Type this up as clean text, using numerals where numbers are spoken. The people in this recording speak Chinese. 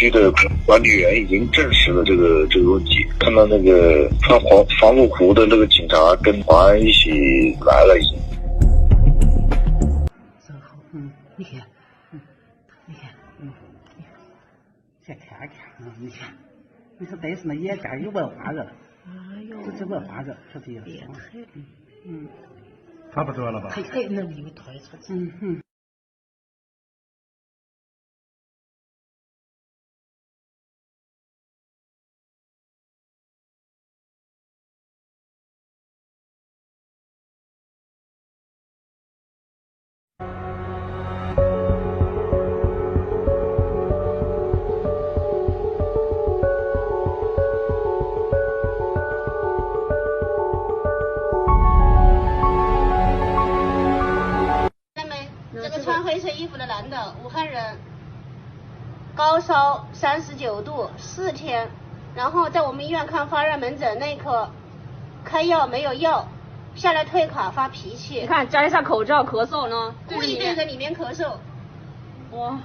居的管理员已经证实了这个问题。看到那个穿防护服的那个警察跟保安一起来了，已经。你看，你看，再看看你看，你说戴什么眼镜有文化人？哎呦，这文化人说这样。变态。差不多了吧？太能有推出去。穿灰色衣服的男的，武汉人，高烧39度，4天，然后在我们医院看发热门诊那一刻，开药没有药，下来退卡发脾气。你看摘下口罩咳嗽呢，故意对着里面咳嗽。哇。